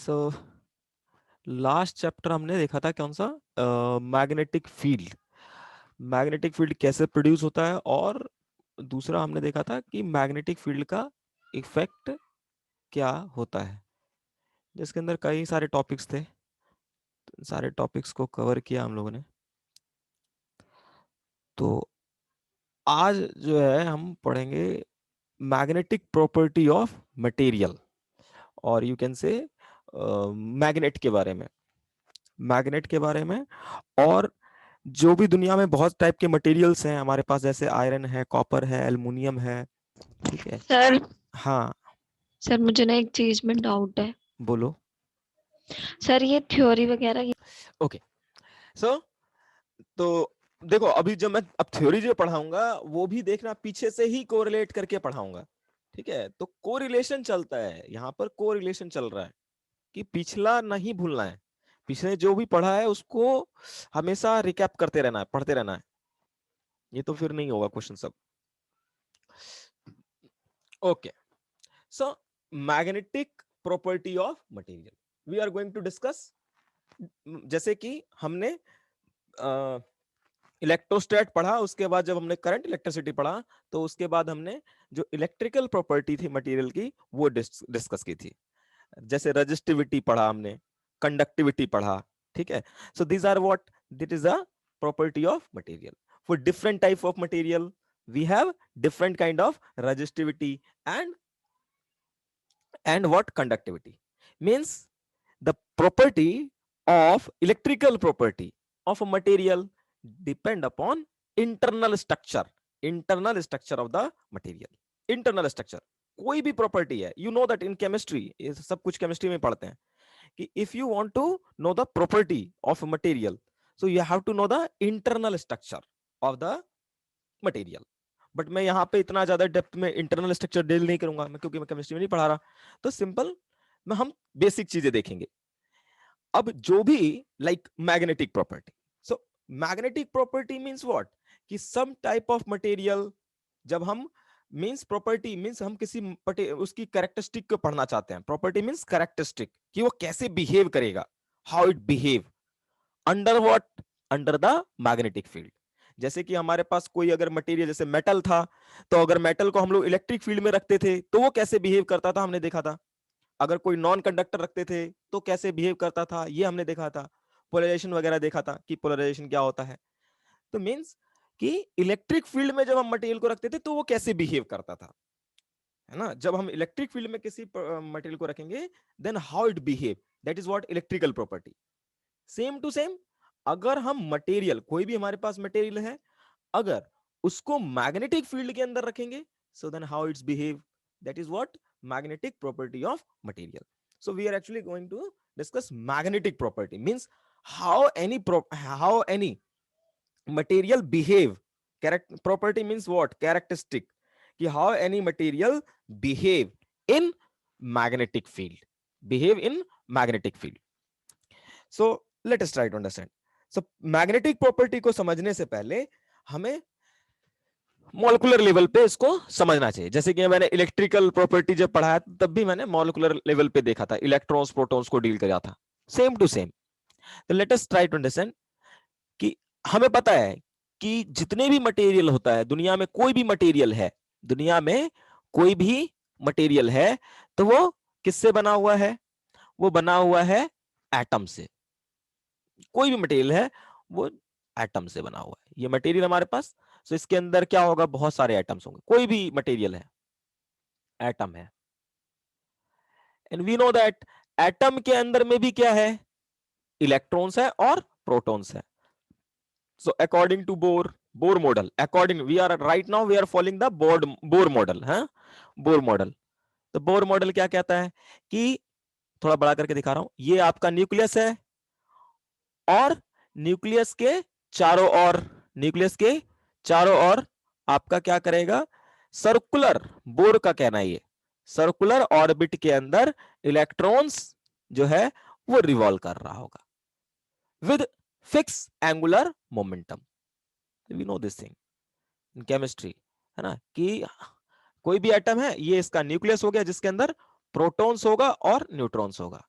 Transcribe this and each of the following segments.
So last chapter हमने देखा था कौन सा, मैग्नेटिक फील्ड। मैग्नेटिक फील्ड कैसे प्रोड्यूस होता है, और दूसरा हमने देखा था कि मैग्नेटिक फील्ड का इफेक्ट क्या होता है, जिसके अंदर कई सारे टॉपिक्स थे। तो इन सारे टॉपिक्स को कवर किया हम लोगों ने। तो आज जो है हम पढ़ेंगे मैग्नेटिक प्रॉपर्टी ऑफ मटेरियल, और यू कैन से मैग्नेट के बारे में, मैग्नेट के बारे में। और जो भी दुनिया में बहुत टाइप के मटेरियल्स हैं हमारे पास, जैसे आयरन है, कॉपर है, एल्युमिनियम है, ठीक है। सर हाँ सर मुझे ना एक चीज में डाउट है। बोलो। सर ये थ्योरी वगैरह ओके, सो तो देखो, अभी जो मैं अब थ्योरी जो पढ़ाऊंगा वो भी देखना पीछे से ही कोरिलेट करके पढ़ाऊंगा, ठीक है। तो कोरिलेशन चलता है यहाँ पर, कोरिलेशन चल रहा है कि पिछला नहीं भूलना है, पिछले जो भी पढ़ा है उसको हमेशा रिकैप करते रहना है, पढ़ते रहना है। ये तो फिर नहीं होगा क्वेश्चन सब। Okay, so magnetic property of material we are going to discuss. जैसे कि हमने इलेक्ट्रोस्टैट पढ़ा, उसके बाद जब हमने करंट इलेक्ट्रिसिटी पढ़ा, तो उसके बाद हमने जो इलेक्ट्रिकल प्रॉपर्टी थी मटेरियल की वो डिस्कस की थी। जैसे रजिस्टिविटी पढ़ा हमने, कंडक्टिविटी पढ़ा, ठीक है। So these are what, this is a property of material. For different type of material we have different kind of resistivity and what conductivity means the property of electrical property of a material depend upon internal structure of the material। internal structure कोई भी property है, you know that in chemistry, ये सब कुछ chemistry में पढ़ते हैं कि if you want to know the property of material, so you have to know the internal structure of the material. But मैं यहाँ पे इतना ज्यादा डेप्थ में इंटरनल स्ट्रक्चर डील नहीं करूंगा मैं, क्योंकि मैं केमिस्ट्री में नहीं पढ़ा रहा। तो सिंपल में हम बेसिक चीजें देखेंगे। अब जो भी like magnetic property, so magnetic property means what, कि सम टाइप ऑफ मटेरियल, जब हम मींस प्रॉपर्टी मींस हम किसी उसकी कैरेक्टरिस्टिक को पढ़ना चाहते हैं। प्रॉपर्टी मींस कैरेक्टरिस्टिक, कि वो कैसे बिहेव करेगा, how it behave under what, under the magnetic field. जैसे कि हमारे पास कोई अगर मटेरियल जैसे मेटल था, तो अगर मेटल को हम लोग इलेक्ट्रिक फील्ड में रखते थे तो वो कैसे बिहेव करता था, हमने देखा था। अगर कोई नॉन कंडक्टर रखते थे तो कैसे बिहेव करता था, ये हमने देखा था। पोलराइजेशन वगैरह देखा था कि पोलराइजेशन क्या होता है। तो मींस कि इलेक्ट्रिक फील्ड में जब हम मटेरियल को रखते थे तो वो कैसे बिहेव करता था, है ना। जब हम इलेक्ट्रिक फील्ड में किसी मटेरियल को रखेंगे, then how it behave, that is what electrical property. Same to same, अगर हम मटेरियल, कोई भी हमारे पास मटेरियल है, अगर उसको मैग्नेटिक फील्ड के अंदर रखेंगे, so then how its behave, that is what magnetic property of material. So we are actually going to discuss magnetic property means how any material behave। property means what, characteristic, कि how any material behave in magnetic field, behave in magnetic field। So let us try to understand. So magnetic property को समझने से पहले हमें molecular level पे इसको समझना चाहिए। जैसे कि मैंने इलेक्ट्रिकल प्रॉपर्टी जब पढ़ाया तब भी मैंने मॉलिक्यूलर लेवल पे देखा था, इलेक्ट्रॉन्स प्रोटॉन्स को डील किया था, सेम टू सेम। तो let us try to understand कि हमें पता है कि जितने भी मटेरियल होता है दुनिया में, कोई भी मटेरियल है दुनिया में, कोई भी मटेरियल है, तो वो किससे बना हुआ है, वो बना हुआ है एटम से। कोई भी मटेरियल है वो एटम से बना हुआ है। ये मटेरियल हमारे पास, तो इसके अंदर क्या होगा, बहुत सारे एटम्स होंगे। कोई भी मटेरियल है, एटम है। And we know that atom के अंदर में भी क्या है, इलेक्ट्रॉन्स है और प्रोटॉन्स है। So according to Bohr model, according we are right now we are following the Bohr model, है बोर मॉडल। तो बोर मॉडल क्या कहता है कि, थोड़ा बड़ा करके दिखा रहा हूं, ये आपका न्यूक्लियस है, और न्यूक्लियस के चारों ओर, न्यूक्लियस के चारों ओर आपका क्या करेगा, सर्कुलर, बोर का कहना है ये, सर्कुलर ऑर्बिट के अंदर इलेक्ट्रॉन्स जो है वो रिवॉल्व कर रहा होगा with fix angular momentum. We know this thing in chemistry, है ना, कि कोई भी एटम है, ये इसका न्यूक्लियस हो गया जिसके अंदर प्रोटॉन्स होगा और न्यूट्रॉन्स होगा।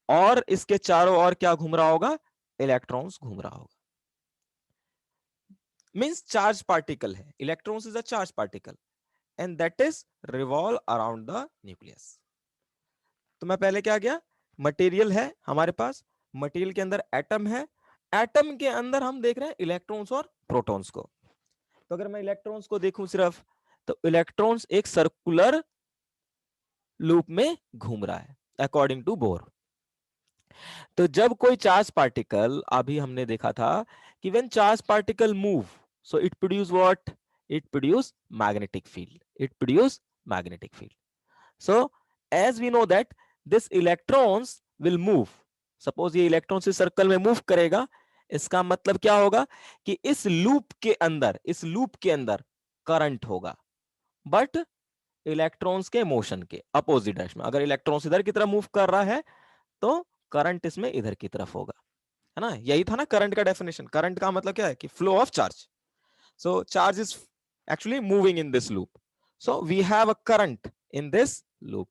और इसके चारों ओर क्या घूम रहा होगा, इलेक्ट्रॉन्स घूम रहा होगा। मींस चार्ज पार्टिकल है, electrons is a charge particle and that is revolve around the nucleus. तो मैं पहले क्या किया, मटेरियल है हमारे पास, मटेरियल के अंदर एटम है, एटम के अंदर हम देख रहे हैं इलेक्ट्रॉन्स और प्रोटॉन्स को। तो अगर मैं इलेक्ट्रॉन्स को देखूं सिर्फ, तो इलेक्ट्रॉन्स एक सर्कुलर लूप में घूम रहा है अकॉर्डिंग टू बोर। तो जब कोई चार्ज पार्टिकल, अभी हमने देखा था कि when charge particle move, so it produce what, it produce magnetic field, it produce magnetic field. So as we know that this electrons will move, suppose ये electron इस सर्कल में मूव करेगा, इसका मतलब क्या होगा कि इस लूप के अंदर, इस लूप के अंदर करंट होगा, बट इलेक्ट्रॉन्स के मोशन के अपोजिट डायरेक्शन में। अगर इलेक्ट्रॉन्स इधर की तरफ मूव कर रहा है तो करंट इसमें इधर की तरफ होगा, है ना। यही था ना करंट का डेफिनेशन। करंट का मतलब क्या है कि flow of charge. So charge is actually moving in this loop, so we have a current in this loop,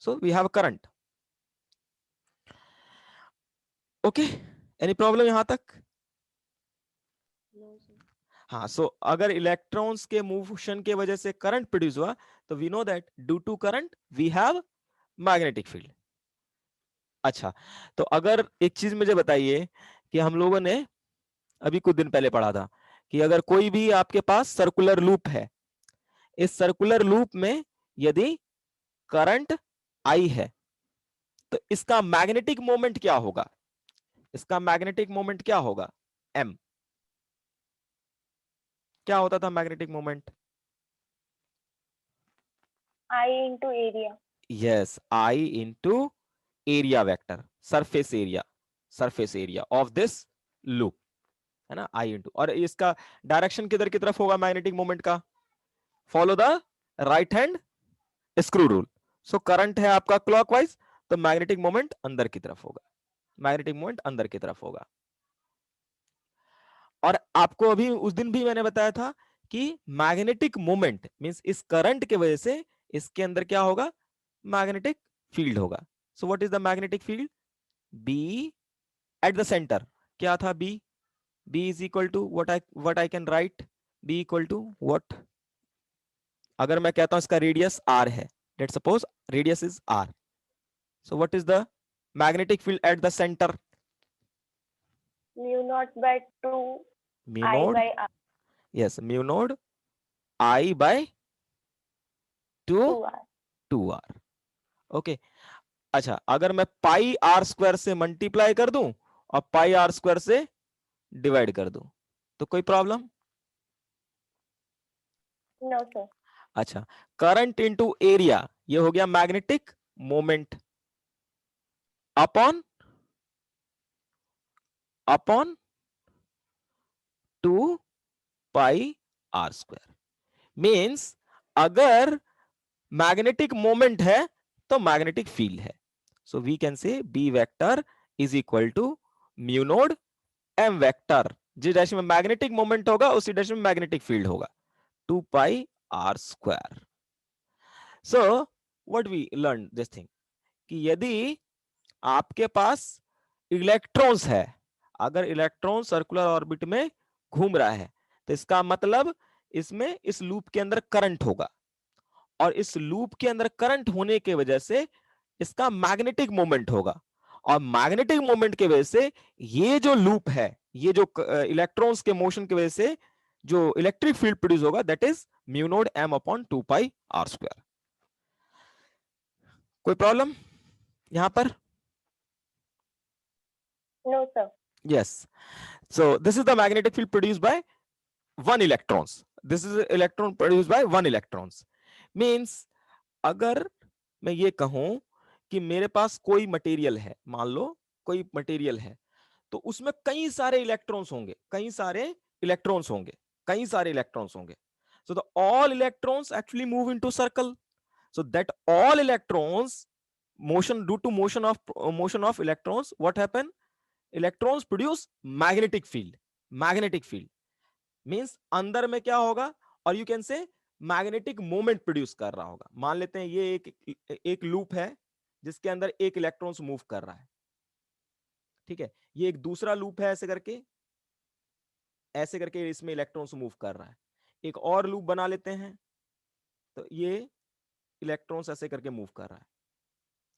so we have a current. Okay, any problem यहां तक? हाँ, सो अगर इलेक्ट्रॉन्स के मोशन के वजह से करंट प्रोड्यूस हुआ, तो we know that due to current we have magnetic field. अच्छा, तो अगर एक चीज मुझे बताइए कि हम लोगों ने अभी कुछ दिन पहले पढ़ा था कि अगर कोई भी आपके पास सर्कुलर लूप है, इस सर्कुलर लूप में यदि करंट आई है, तो इसका मैग्नेटिक मोमेंट क्या होगा, इसका मैग्नेटिक मोमेंट क्या होगा, एम। क्या होता था magnetic moment? I into area. Yes, I into area vector, surface area of this loop, है ना, आई इंटू। और इसका डायरेक्शन किधर की तरफ होगा मैग्नेटिक मोमेंट का, follow the right hand screw rule. So current है आपका क्लॉकवाइज, तो मैग्नेटिक मोमेंट अंदर की तरफ होगा, मैग्नेटिक मोमेंट अंदर की तरफ होगा। और आपको अभी उस दिन भी मैंने बताया था कि मैग्नेटिक मोमेंट मींस इस करंट के वजह से इसके अंदर क्या होगा, मैग्नेटिक फील्ड होगा। So what is the magnetic field, B at the centre. क्या था B, B is equal to what I can write, B equal to what, अगर मैं कहता हूं इसका रेडियस आर है, let's suppose radius is R, so what is the magnetic field at the centre, Mu naught by 2 mu I naught, by R. Yes mu naught I by 2 2 R. 2r। Okay, अच्छा अगर मैं pi R square से multiply कर दूं और pi R square से divide कर दूं, तो कोई प्रॉब्लम? No, sir. अच्छा, करंट इनटू एरिया, ये हो गया magnetic moment upon upon 2 pi R square. Means अगर मैग्नेटिक मोमेंट है तो मैग्नेटिक फील्ड है। So we can say B vector is equal to mu naught M vector, जिस direction में मैग्नेटिक मोमेंट होगा उसी डायरेक्शन में मैग्नेटिक फील्ड होगा, 2 pi R square. So what we learn this thing कि यदि आपके पास इलेक्ट्रॉन्स है, अगर इलेक्ट्रॉन सर्कुलर ऑर्बिट में घूम रहा है, तो इसका मतलब इसमें इस लूप के अंदर करंट होगा, और इस लूप के अंदर करंट होने की वजह से इसका मैग्नेटिक मोमेंट होगा, और मैग्नेटिक मोमेंट की वजह से ये जो लूप है, ये जो इलेक्ट्रॉन्स के मोशन की वजह से जो इलेक्ट्रिक फील्ड प्रोड्यूस होगा, that is mu naught M upon 2 pi R square. कोई प्रॉब्लम यहां पर? No, sir. Yes, so this is the magnetic field produced by one electrons, this is electron produced by one electrons। means अगर मैं ये कहूं कि मेरे पास कोई मटेरियल है, मान लो कोई मटेरियल है, तो उसमें कई सारे इलेक्ट्रॉन्स होंगे, कई सारे इलेक्ट्रॉन्स होंगे, कई सारे इलेक्ट्रॉन्स होंगे। so the all electrons actually move into circle, so that all electrons motion, due to motion of electrons, what happen, electrons produce magnetic field, magnetic field means अंदर में क्या होगा, और यू कैन से मैग्नेटिक मोमेंट प्रोड्यूस कर रहा होगा। मान लेते हैं ये एक लूप है जिसके अंदर एक इलेक्ट्रॉन्स मूव कर रहा है। ठीक है, ये एक दूसरा लूप है, ऐसे करके इसमें इलेक्ट्रॉन्स मूव कर रहा है। एक और लूप बना लेते हैं, तो ये इलेक्ट्रॉन्स ऐसे करके मूव कर रहा है।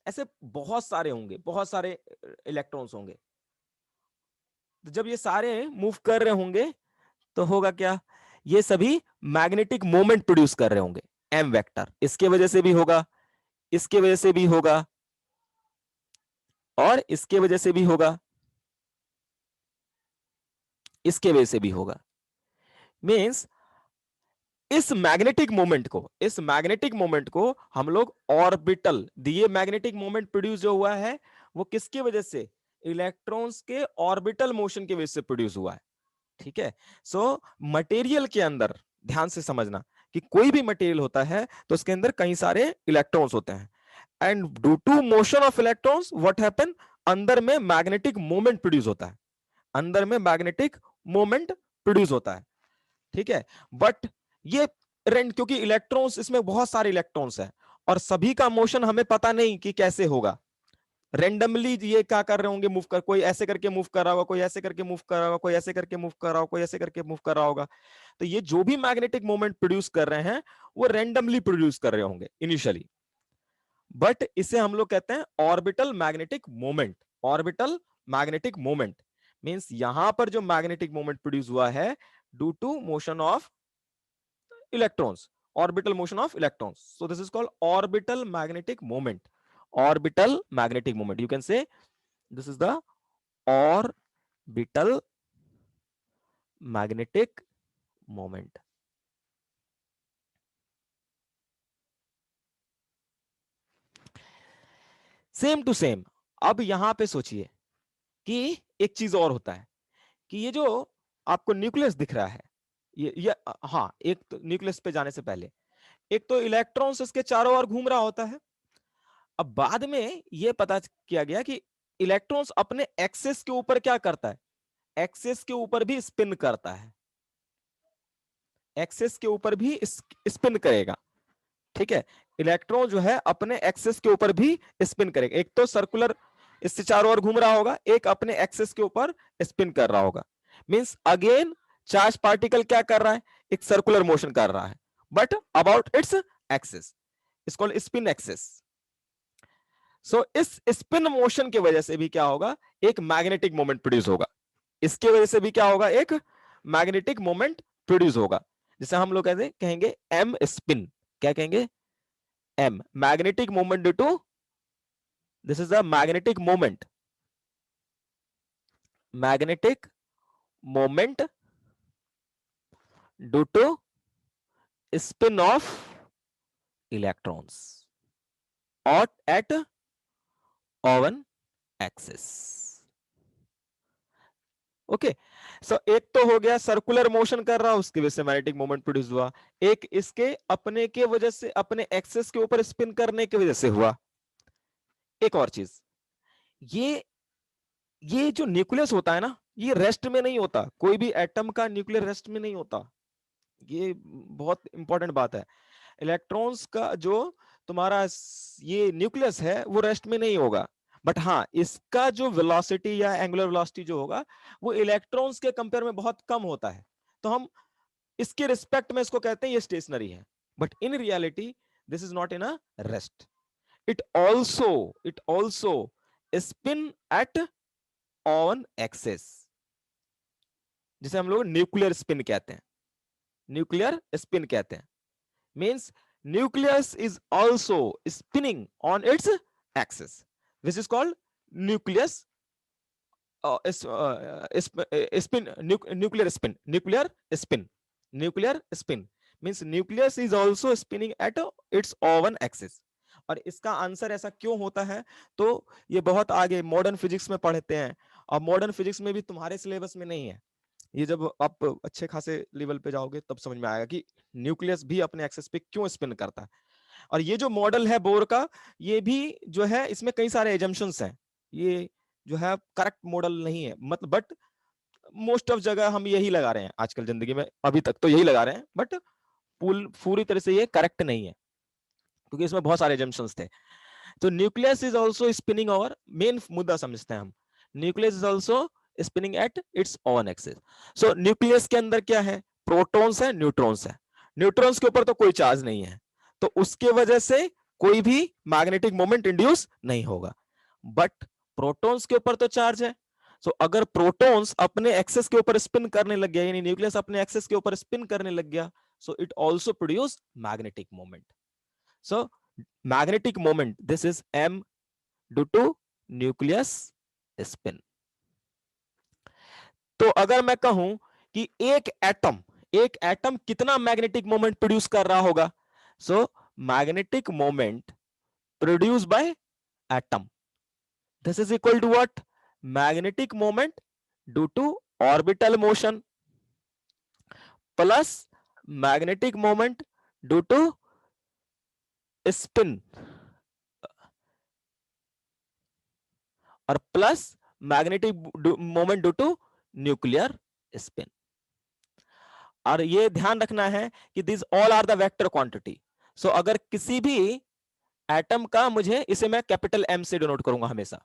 ऐसे बहुत सारे होंगे, बहुत सारे इलेक्ट्रॉन्स होंगे। तो जब ये सारे मूव कर रहे होंगे तो होगा क्या, ये सभी मैग्नेटिक मोमेंट प्रोड्यूस कर रहे होंगे, एम वेक्टर। इसके वजह से भी होगा, इसके वजह से भी होगा, और इसके वजह से भी होगा, इसके वजह से भी होगा। मींस इस मैग्नेटिक मोमेंट को हम लोग ऑर्बिटल, दिए मैग्नेटिक मोमेंट प्रोड्यूस जो हुआ है वो किसकी वजह से, इलेक्ट्रॉन्स के ऑर्बिटल मोशन की वजह से प्रोड्यूस हुआ है। ठीक है, सो मटेरियल के अंदर ध्यान से समझना कि कोई भी मटेरियल होता है तो उसके अंदर कई सारे इलेक्ट्रॉन्स होते हैं, and due to motion of electrons what happen, अंदर में मैग्नेटिक मोमेंट प्रोड्यूस होता है, अंदर में मैग्नेटिक मोमेंट प्रोड्यूस होता है। ठीक है, बट ये क्योंकि इलेक्ट्रॉन्स, इसमें बहुत सारे इलेक्ट्रॉन्स हैं और सभी का मोशन हमें पता नहीं कि कैसे होगा, रेंडमली ये क्या कर रहे होंगे, मूव कर, कोई ऐसे करके मूव कर रहा होगा, कोई ऐसे करके मूव कर रहा होगा, कोई ऐसे करके मूव कर रहा होगा, कोई ऐसे करके मूव कर रहा होगा। तो ये जो भी मैग्नेटिक मोमेंट प्रोड्यूस कर रहे हैं वो रेंडमली प्रोड्यूस कर रहे होंगे इनिशियली, बट इसे हम लोग कहते हैं orbital magnetic moment. Orbital magnetic moment means यहां पर जो मैग्नेटिक मोमेंट प्रोड्यूस हुआ है due to motion of electrons, orbital motion of electrons, so this is called orbital magnetic moment. Orbital magnetic moment, you can say this is the orbital magnetic moment. Same to same. अब यहां पे सोचिए कि एक चीज और होता है कि ये जो आपको न्यूक्लियस दिख रहा है, ये हाँ, एक तो न्यूक्लियस पे जाने से पहले एक तो इलेक्ट्रॉन्स इसके चारों ओर घूम रहा होता है। अब बाद में यह पता किया गया कि इलेक्ट्रॉन्स अपने एक्सिस के ऊपर क्या करता है, एक्सिस के ऊपर भी स्पिन करता है, एक्सिस के ऊपर भी स्पिन करेगा। ठीक है, इलेक्ट्रॉन जो है अपने एक्सिस के ऊपर भी स्पिन करेगा, एक तो सर्कुलर इससे चारों ओर घूम रहा होगा, एक अपने एक्सिस के ऊपर स्पिन कर रहा होगा। मींस अगेन चार्ज पार्टिकल क्या कर रहा है, एक सर्कुलर मोशन कर रहा है, but about its axis, it's called spin axis. So इस स्पिन मोशन की वजह से भी क्या होगा, एक मैग्नेटिक मोमेंट प्रोड्यूस होगा, इसके वजह से भी क्या होगा, एक मैग्नेटिक मोमेंट प्रोड्यूस होगा, जिसे हम लोग कहते कहेंगे एम स्पिन। क्या कहेंगे, M, magnetic moment due to, this is the magnetic moment, magnetic moment due to spin of electrons और at own axis. Okay, so एक तो हो गया सर्कुलर मोशन कर रहा, उसकी वजह से मैग्नेटिक मोमेंट प्रोड्यूस हुआ, एक इसके अपने के वजह से, अपने एक्सिस के ऊपर स्पिन करने की वजह से हुआ। एक और चीज, ये जो न्यूक्लियस होता है ना, ये रेस्ट में नहीं होता, कोई भी एटम का न्यूक्लियर रेस्ट में नहीं होता, ये बहुत इंपॉर्टेंट बात है। इलेक्ट्रॉन्स का जो तुम्हारा ये न्यूक्लियस है वो रेस्ट में नहीं होगा, बट हाँ इसका जो वेलोसिटी या एंगुलर वेलोसिटी जो होगा वो इलेक्ट्रॉन्स के कंपेयर में बहुत कम होता है, तो हम इसके रिस्पेक्ट में इसको कहते हैं ये स्टेशनरी है, but in reality this is not in a rest, it also spin at on axis, जिसे हम लोग न्यूक्लियर स्पिन कहते हैं, न्यूक्लियर स्पिन कहते हैं। Means nucleus is also spinning on its axis, which is called nucleus nuclear spin means nucleus is also spinning at its own axis। और इसका answer ऐसा क्यों होता है, तो ये बहुत आगे मॉडर्न फिजिक्स में पढ़ते हैं, और मॉडर्न फिजिक्स में भी तुम्हारे सिलेबस में नहीं है, ये जब आप अच्छे खासे लेवल पे जाओगे तब समझ में आएगा कि न्यूक्लियस भी अपने एक्सिस पे क्यों स्पिन करता है। और ये जो मॉडल है बोर का, ये भी जो है इसमें कई सारे एजम्पशंस हैं, ये जो है करेक्ट मॉडल नहीं है, मतलब बट मोस्ट ऑफ जगह हम यही लगा रहे हैं आजकल जिंदगी में, अभी तक तो यही लगा रहे हैं, बट पूरी तरह से ये करेक्ट नहीं है क्योंकि इसमें बहुत सारे एजम्पशंस थे। तो nucleus is also spinning over, main मुद्दा समझते हैं हम, nucleus is also spinning at its own axis. So nucleus के अंदर क्या है, प्रोटॉन्स है, न्यूट्रॉन्स है। न्यूट्रॉन्स के ऊपर तो कोई चार्ज नहीं है, तो उसके वजह से कोई भी मैग्नेटिक मोमेंट इंड्यूस नहीं होगा। बट प्रोटॉन्स के ऊपर तो चार्ज है, सो अगर प्रोटॉन्स अपने एक्सेस के ऊपर स्पिन करने लग गया, यानी न्यूक्लियस अपने एक्सेस के ऊपर स्पिन करने लग गया, so it also produce magnetic moment. So magnetic moment, this is m due to nucleus spin. तो अगर मैं कहूं कि एक एटम कितना मैग्नेटिक मोमेंट प्रोड्यूस कर रहा होगा, so magnetic moment produce by atom, this is equal to what, magnetic moment due to orbital motion plus magnetic moment due to spin और plus magnetic moment due to nuclear spin. और ये ध्यान रखना है कि this all are the vector quantity. So अगर किसी भी एटम का, मुझे इसे मैं कैपिटल एम से डिनोट करूंगा हमेशा,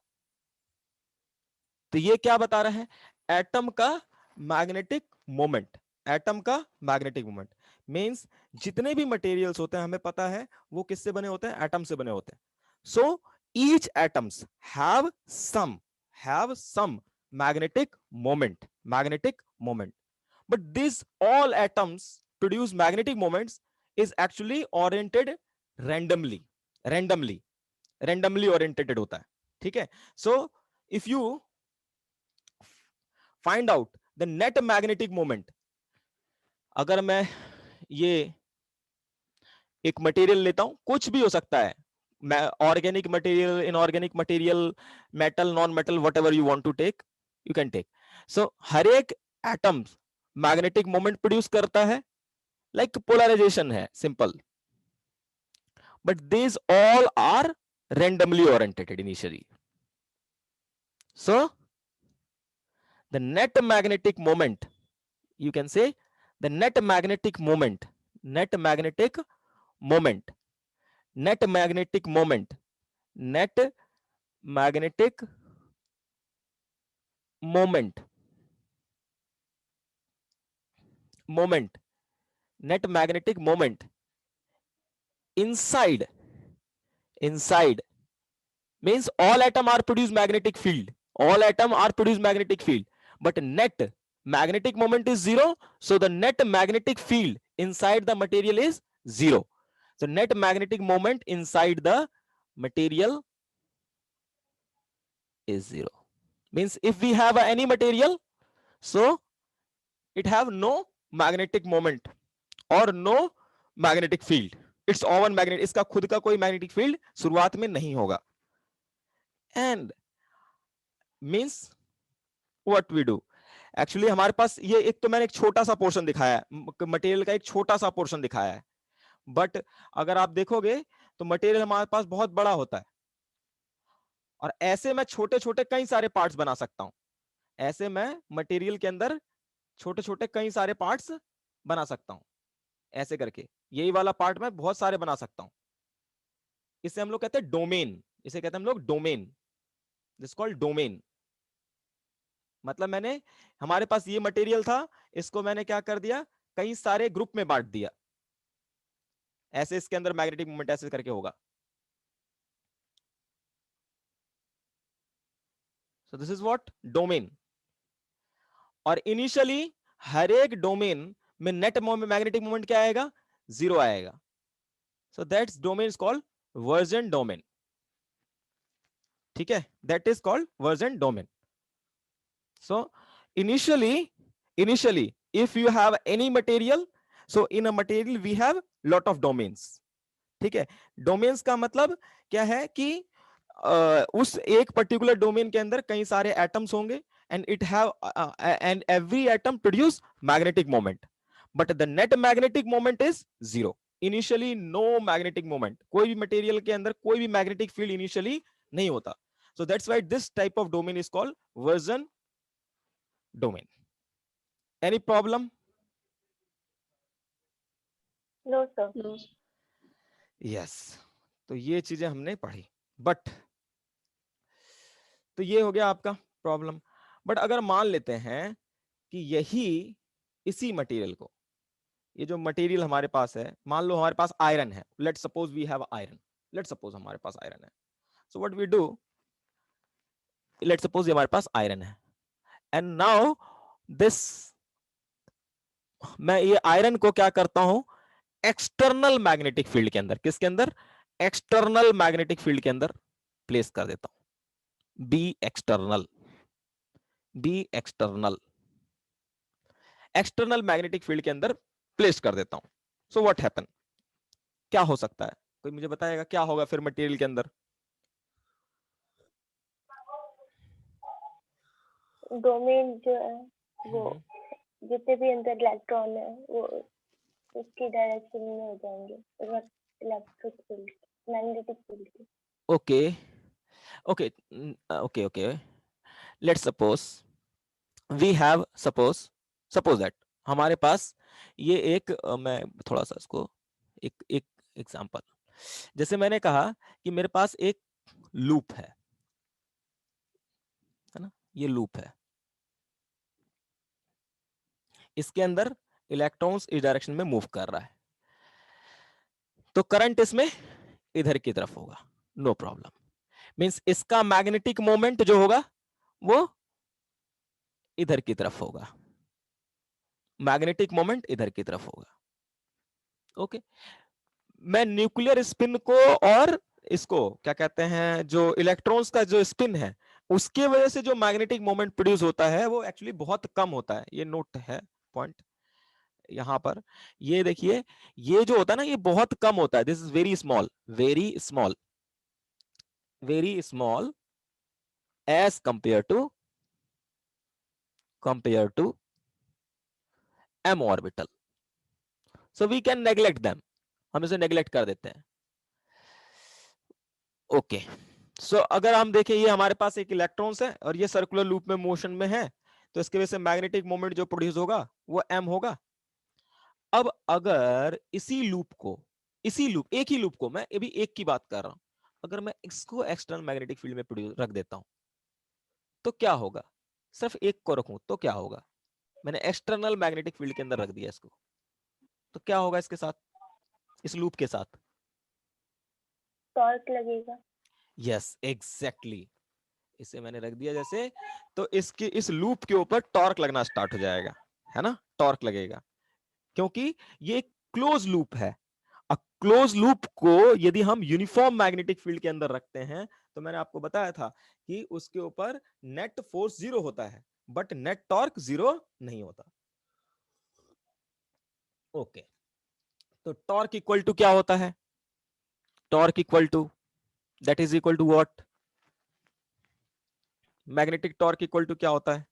तो ये क्या बता रहा है, एटम का मैग्नेटिक मोमेंट, एटम का मैग्नेटिक मोमेंट मींस जितने भी मटेरियल्स होते हैं हमें पता है वो किससे बने होते हैं, एटम से बने होते हैं। So each atoms have some magnetic moment, but these all atoms produce magnetic moments is actually oriented randomly oriented होता है, ठीक है। so if you find out the net magnetic moment, अगर मैं ये एक मटेरियल लेता हूं, कुछ भी हो सकता है, organic material, inorganic material, metal, non metal, whatever you want to take, you can take. So हर एक एटम मैग्नेटिक मोमेंट प्रोड्यूस करता है, लाइक पोलराइजेशन है, simple, but these all are randomly oriented initially. So the net magnetic moment, you can say the net magnetic moment, net magnetic moment, net magnetic moment, net magnetic moment, net magnetic moment inside means all atom are produce magnetic field, but net magnetic moment is zero, so the net magnetic field inside the material is zero. So net magnetic moment inside the material is zero, means if we have any material, so it have no magnetic moment or no magnetic field, its own magnet, इसका खुद का कोई magnetic field शुरुआत में नहीं होगा। and means what we do, actually हमारे पास ये एक तो मैंने एक छोटा सा पोर्शन दिखाया है, मटेरियल का एक छोटा सा पोर्शन दिखाया है, बट अगर आप देखोगे तो मटेरियल हमारे पास बहुत बड़ा होता है, और ऐसे मैं छोटे छोटे कई सारे पार्ट्स बना सकता हूं, ऐसे मैं मटेरियल के अंदर छोटे छोटे कई सारे पार्ट्स बना सकता हूं, ऐसे करके यही वाला पार्ट मैं बहुत सारे बना सकता हूं, इसे हम लोग कहते हैं डोमेन, इसे कहते हैं हम लोग डोमेन, दिस कॉल्ड डोमेन। मतलब मैंने, हमारे पास ये मटेरियल था, इसको मैंने क्या कर दिया, कई सारे ग्रुप में बांट दिया, ऐसे इसके अंदर मैग्नेटिक मोमेंट ऐसे करके होगा। सो दिस इज व्हाट डोमेन। और इनिशियली हर एक डोमेन में नेट मैग्नेटिक मोमेंट क्या आएगा, जीरो आएगा। So that's domain is called version domain, ठीक है, that is called version domain. So initially if you have any material, so in a material we have lot of domains, ठीक है। Domains का मतलब क्या है कि उस एक पर्टिकुलर डोमेन के अंदर कई सारे एटम्स होंगे, and it have and every atom produce magnetic moment, but the net magnetic moment is zero, initially no magnetic moment, कोई भी मटेरियल के अंदर कोई भी मैग्नेटिक फील्ड इनिशियली नहीं होता। So that's why this type of domain is called version domain. Any problem? No, sir. No. Yes. तो ये चीजें हमने पढ़ी। बट तो ये हो गया आपका प्रॉब्लम। बट अगर मान लेते हैं कि यही इसी मटेरियल को, ये जो मटेरियल हमारे पास है, मान लो हमारे पास आयरन है, let suppose we have iron, let suppose हमारे पास आयरन है, so what we do, let suppose हमारे पास आयरन है, एंड नाउ दिस, मैं ये आयरन को क्या करता हूं, एक्सटर्नल मैग्नेटिक फील्ड के अंदर, किसके अंदर, एक्सटर्नल मैग्नेटिक फील्ड के अंदर प्लेस कर देता हूं, B external, B external, external magnetic field के अंदर प्लेस कर देता हूं। सो व्हाट हैपन, क्या हो सकता है, कोई मुझे बताएगा क्या होगा फिर मटेरियल के अंदर? डोमेन जो है वो जितने भी अंदर इलेक्ट्रॉन है वो उसकी डायरेक्शन में हो जाएंगे, इलेक्ट्रिक फील्ड, मैग्नेटिक फील्ड की। Okay okay okay okay, let's suppose we have, suppose that हमारे पास ये एक मैं थोड़ा सा इसको एक एक एग्जांपल, जैसे मैंने कहा कि मेरे पास एक लूप है ना, ये लूप है, इसके अंदर इलेक्ट्रॉन्स इस डायरेक्शन में मूव कर रहा है, तो करंट इसमें इधर की तरफ होगा, नो प्रॉब्लम, मींस इसका मैग्नेटिक मोमेंट जो होगा वो इधर की तरफ होगा, मैग्नेटिक मोमेंट इधर की तरफ होगा। ओके, मैं न्यूक्लियर स्पिन को और इसको क्या कहते हैं, जो इलेक्ट्रॉन्स का जो स्पिन है उसके वजह से जो मैग्नेटिक मोमेंट प्रोड्यूस होता है वो एक्चुअली बहुत कम होता है, ये नोट है पॉइंट यहां पर, ये देखिए, ये जो होता है ना ये बहुत कम होता है, this is very small, very small, very small as compare to m orbital, so we can neglect them, हम इसे नेग्लेक्ट कर देते हैं। ओके, सो अगर हम देखें ये हमारे पास एक इलेक्ट्रॉन्स है और ये सर्कुलर लूप में मोशन में है, तो इसकी वजह से मैग्नेटिक मोमेंट जो प्रोड्यूस होगा वो m होगा। अब अगर इसी लूप को, इसी लूप, एक ही लूप को, मैं अभी एक की बात कर रहा हूं, अगर मैं इसको एक्सटर्नल मैग्नेटिक फील्ड में प्रोड्यूस रख देता हूं तो क्या होगा, सिर्फ एक को रखूं तो क्या होगा, मैंने एक्सटर्नल मैग्नेटिक फील्ड के अंदर रख दिया इसको, तो क्या होगा इसके साथ, इस लूप के साथ? टॉर्क लगेगा। यस एग्जैक्टली, इसे मैंने रख दिया जैसे, तो इसके इस लूप के ऊपर टॉर्क लगना स्टार्ट हो जाएगा, है ना, टॉर्क लगेगा, क्योंकि ये क्लोज लूप है। क्लोज लूप को यदि हम यूनिफॉर्म मैग्नेटिक फील्ड के अंदर रखते हैं, तो मैंने आपको बताया था कि उसके ऊपर नेट फोर्स 0 होता है बट नेट टॉर्क 0 नहीं होता। ओके, तो टॉर्क इक्वल टू क्या होता है, torque equal to, that is equal to what, magnetic torque equal to क्या होता है?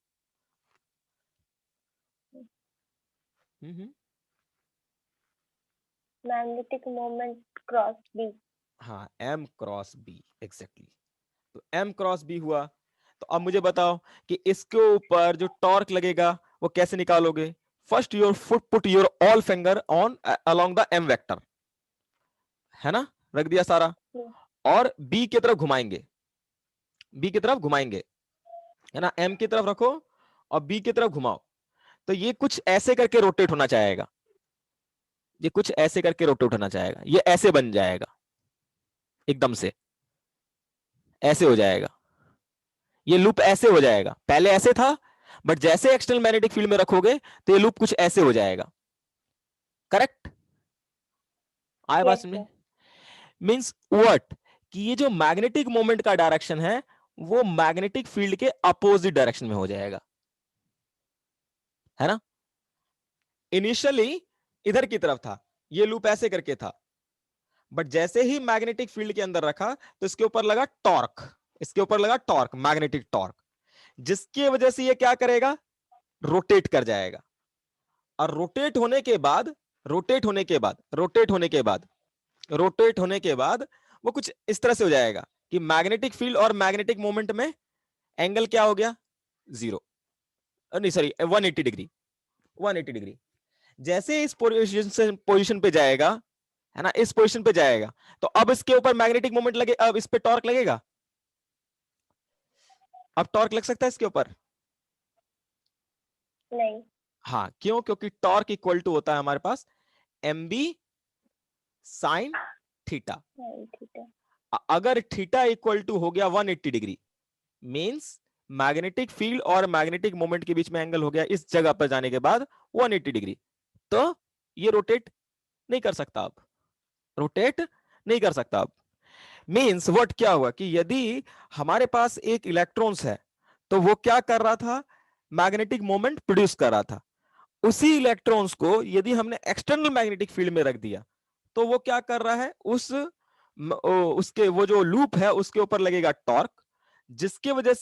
Magnetic moment cross B. हाँ, m क्रॉस b एग्जैक्टली, तो m क्रॉस b हुआ। तो अब मुझे बताओ कि इसके ऊपर जो टॉर्क लगेगा वो कैसे निकालोगे? First your foot put your all finger on along the m vector, है ना, रख दिया सारा, और b की तरफ घुमाएंगे, b की तरफ घुमाएंगे, है ना, m की तरफ रखो और b की तरफ घुमाओ, तो ये कुछ ऐसे करके रोटेट होना चाहेगा, ये कुछ ऐसे करके रोटेट होना चाहेगा, ये ऐसे बन जाएगा, एकदम से ऐसे हो जाएगा, ये लूप ऐसे हो जाएगा, पहले ऐसे था बट जैसे एक्सटर्नल मैग्नेटिक फील्ड में रखोगे तो ये लूप कुछ ऐसे हो जाएगा, करेक्ट? आए बात समझ में? मींस व्हाट, कि ये जो मैग्नेटिक मोमेंट का डायरेक्शन है वो मैग्नेटिक फील्ड के अपोजिट डायरेक्शन में हो जाएगा, है ना। इनिशियली इधर की तरफ था, ये लूप ऐसे करके था, बट जैसे ही मैग्नेटिक फील्ड के अंदर रखा तो इसके ऊपर लगा टॉर्क, इसके ऊपर लगा टॉर्क, मैग्नेटिक टॉर्क, जिसकी वजह से ये क्या करेगा, रोटेट कर जाएगा, और रोटेट होने के बाद, रोटेट होने के बाद, रोटेट होने के बाद, रोटेट होने के बाद वो कुछ इस तरह से हो जाएगा कि मैग्नेटिक फील्ड और मैग्नेटिक मोमेंट में एंगल क्या हो गया, 0, नहीं सॉरी 180 डिग्री, 180 डिग्री। जैसे इस पोजीशन पे जाएगा है ना, इस पोजीशन पे जाएगा। तो अब इसके ऊपर मैग्नेटिक मोमेंट लगे, अब इस पे टॉर्क लगेगा, अब टॉर्क लग सकता है इसके ऊपर? नहीं। हाँ, क्यों? क्योंकि टॉर्क इक्वल टू होता है हमारे पास mb साइन थीटा। हाँ, ठीक है। अगर थीटा इक्वल टू हो गया 180 डिग्री, मींस मैग्नेटिक फील्ड और मैग्नेटिक मोमेंट के बीच में एंगल हो गया इस जगह पर जाने के बाद 180 डिग्री, तो ये रोटेट नहीं कर सकता, अब रोटेट नहीं कर सकता। अब मींस व्हाट, क्या हुआ कि यदि हमारे पास एक इलेक्ट्रॉन्स है तो वो क्या कर रहा था, मैग्नेटिक मोमेंट प्रोड्यूस कर रहा था। उसी इलेक्ट्रॉन्स को यदि हमने एक्सटर्नल मैग्नेटिक फील्ड में रख दिया तो वो क्या कर रहा है, उसके वो जो लूप है उसके ऊपर लगेगा टॉर्क, जिसके वजह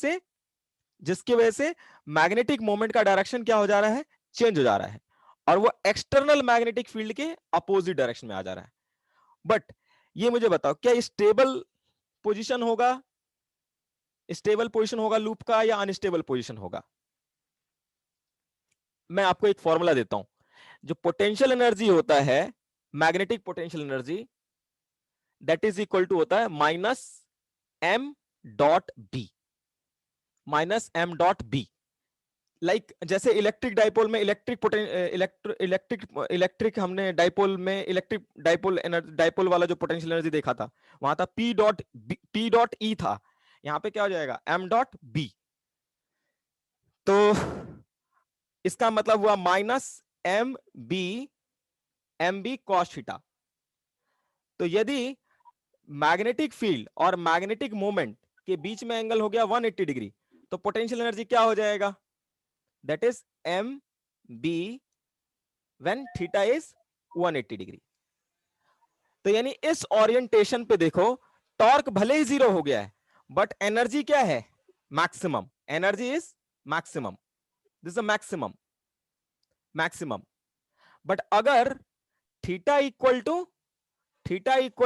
से मैग्नेटिक मोमेंट का डायरेक्शन क्या हो जा रहा है, चेंज हो जा रहा है, और वो एक्सटर्नल मैग्नेटिक फील्ड के अपोजिट डायरेक्शन में आ जा रहा है। बट ये मुझे बताओ, क्या स्टेबल पोजीशन होगा, स्टेबल पोजीशन होगा लूप का, या अनस्टेबल पोजीशन होगा? मैं आपको एक फॉर्मूला देता हूं। जो पोटेंशियल एनर्जी होता है, magnetic potential energy, that is equal to होता है minus M dot B, minus M dot B. Like जैसे इलेक्ट्रिक डाइपोल में इलेक्ट्रिक हमने डाइपोल में इलेक्ट्रिक डाइपोल एनर्जी, डाइपोल वाला जो पोटेंशियल एनर्जी देखा था, वहां था पी डॉट ई था, यहां पे क्या हो जाएगा, एम डॉट बी। तो इसका मतलब हुआ minus M B cos theta. तो यदि मैग्नेटिक फील्ड और मैग्नेटिक मोमेंट के बीच में एंगल हो गया 180 डिग्री, तो पोटेंशियल एनर्जी क्या हो जाएगा, that is M B when theta is 180 degree. तो यानी इस ओरिएंटेशन पे देखो, टॉर्क भले ही 0 हो गया है बट एनर्जी क्या है, maximum, energy is maximum, this is maximum, maximum. But अगर थीटा इक्वल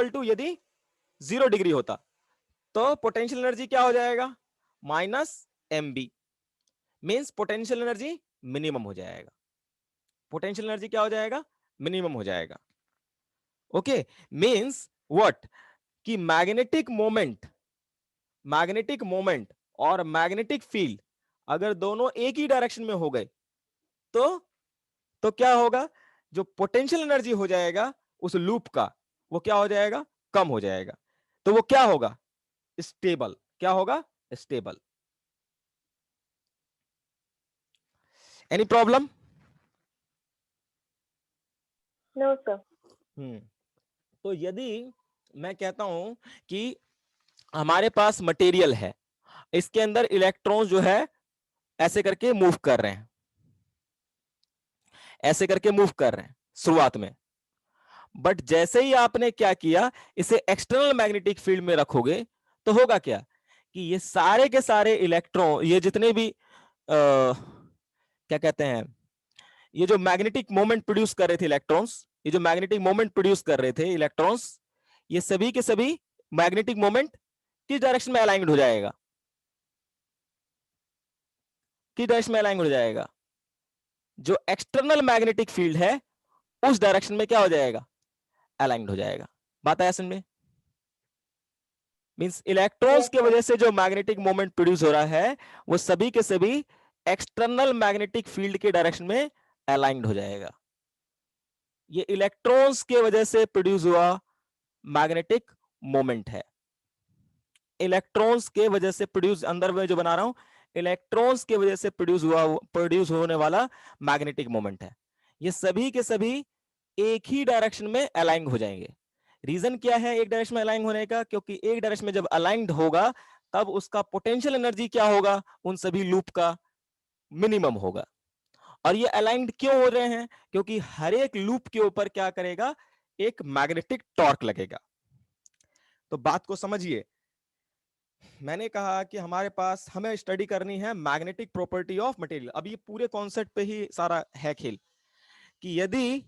टू यदि 0 डिग्री होता तो पोटेंशियल एनर्जी क्या हो जाएगा, minus M B, means potential energy minimum हो जाएगा, पोटेंशियल एनर्जी क्या हो जाएगा, मिनिमम हो जाएगा। ओके, मीन्स व्हाट, कि मैग्नेटिक मोमेंट और मैग्नेटिक फील्ड अगर दोनों एक ही डायरेक्शन में हो गए तो क्या होगा, जो पोटेंशियल एनर्जी हो जाएगा उस लूप का, वो क्या हो जाएगा, कम हो जाएगा। तो वो क्या होगा, स्टेबल, क्या होगा, stable. Any problem? No sir. तो यदि मैं कहता हूं कि हमारे पास मटेरियल है, इसके अंदर इलेक्ट्रॉन जो है ऐसे करके मूव कर रहे हैं, ऐसे करके मूव कर रहे हैं शुरुआत में, बट जैसे ही आपने क्या किया, इसे एक्सटर्नल मैग्नेटिक फील्ड में रखोगे तो होगा क्या, कि ये सारे के सारे इलेक्ट्रॉन, ये जितने भी क्या कहते हैं, ये जो मैग्नेटिक मोमेंट प्रोड्यूस कर रहे थे इलेक्ट्रॉन्स, ये जो मैग्नेटिक मोमेंट प्रोड्यूस कर रहे थे इलेक्ट्रॉन्स, ये सभी के सभी मैग्नेटिक मोमेंट किस डायरेक्शन में अलाइंड हो जाएगा, किस डायरेक्शन में अलाइंड हो जाएगा, जो एक्सटर्नल मैग्नेटिक फील्ड है उस डायरेक्शन में क्या हो जाएगा, अलाइंड हो जाएगा। बात आया समझ में? मींस इलेक्ट्रॉन्स यस की सर। वजह से जो मैग्नेटिक मोमेंट प्रोड्यूस हो रहा है वो सभी के सभी एक्सटर्नल मैग्नेटिक फील्ड के डायरेक्शन में अलाइंड हो जाएगा। ये इलेक्ट्रॉन्स के वजह से प्रोड्यूस हुआ मैग्नेटिक मोमेंट है, इलेक्ट्रॉन्स के वजह से प्रोड्यूस, अंदर में जो बना रहा हूं, इलेक्ट्रॉन्स के वजह से प्रोड्यूस होने वाला मैग्नेटिक मोमेंट है। ये सभी के सभी एक ही डायरेक्शन में अलाइन हो जाएंगे। रीजन क्या है एक डायरेक्शन में अलाइन होने का, क्योंकि एक डायरेक्शन में जब अलाइंड होगा तब उसका पोटेंशियल एनर्जी क्या होगा, उन सभी लूप का मिनिमम होगा। और ये अलाइंड क्यों हो रहे हैं, क्योंकि हर एक लूप के ऊपर क्या करेगा, एक मैग्नेटिक टॉर्क लगेगा। तो बात को समझिए, मैंने कहा कि हमारे पास हमें स्टडी करनी है मैग्नेटिक प्रॉपर्टी ऑफ मटेरियल। अब ये पूरे कॉन्सेप्ट पे ही सारा है खेल, कि यदि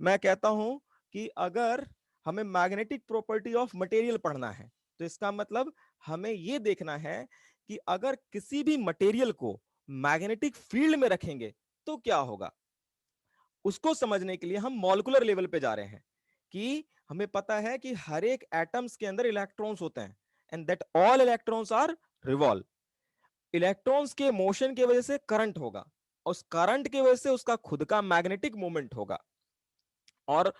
मैं कहता हूं कि अगर हमें मैग्नेटिक प्रॉपर्टी ऑफ मटेरियल पढ़ना है तो इसका मतलब हमें यह देखना है कि अगर किसी भी मटेरियल को मैग्नेटिक फील्ड में रखेंगे तो क्या होगा। उसको समझने के लिए हम मॉलिक्यूलर लेवल पे जा रहे हैं कि हमें पता है कि हर एक एटम्स के अंदर इलेक्ट्रॉन्स होते हैं and that all electrons are revolve. Electrons के मोशन की वजह से करंट होगा, उस करंट की वजह से उसका खुद का मैग्नेटिक मोमेंट होगा, और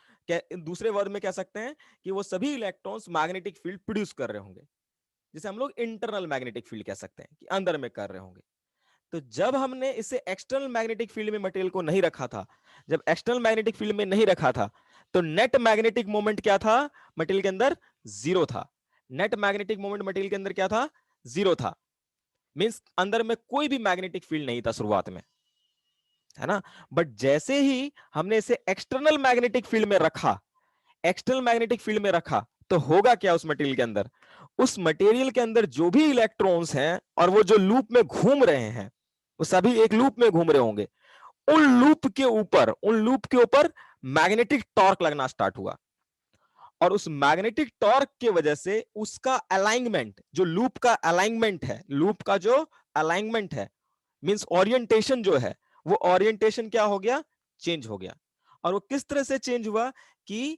दूसरे वर्ड में कह सकते हैं कि वो सभी इलेक्ट्रॉन्स मैग्नेटिक फील्ड प्रोड्यूस कर रहे होंगे, जिसे हम लोग इंटरनल मैग्नेटिक फील्ड कह सकते हैं कि अंदर में कर रहे होंगे। तो जब हमने इसे एक्सटर्नल मैग्नेटिक फील्ड में मटेरियल को नहीं रखा था, जब एक्सटर्नल मैग्नेटिक फील्ड में नहीं रखा था, तो नेट मैग्नेटिक मोमेंट क्या था मटेरियल के अंदर? जीरो था। नेट मैग्नेटिक मोमेंट मटेरियल के अंदर क्या था? जीरो था। मींस अंदर में कोई भी मैग्नेटिक फील्ड नहीं था शुरुआत में, है ना। बट जैसे ही हमने इसे एक्सटर्नल मैग्नेटिक फील्ड में रखा, एक्सटर्नल मैग्नेटिक फील्ड में रखा, तो होगा क्या उस मटेरियल के अंदर? उस मटेरियल के अंदर जो भी इलेक्ट्रॉन्स हैं और वो जो लूप में घूम रहे हैं, वो सभी एक लूप में घूम रहे होंगे। उन लूप के ऊपर मैग्नेटिक टॉर्क लगना स्टार्ट हुआ, और उस मैग्नेटिक टॉर्क की वजह से उसका अलाइनमेंट, जो लूप का अलाइनमेंट है, लूप का जो अलाइनमेंट है, मींस ओरिएंटेशन जो है, वो ओरिएंटेशन क्या हो गया? चेंज हो गया। और वो किस तरह से चेंज हुआ कि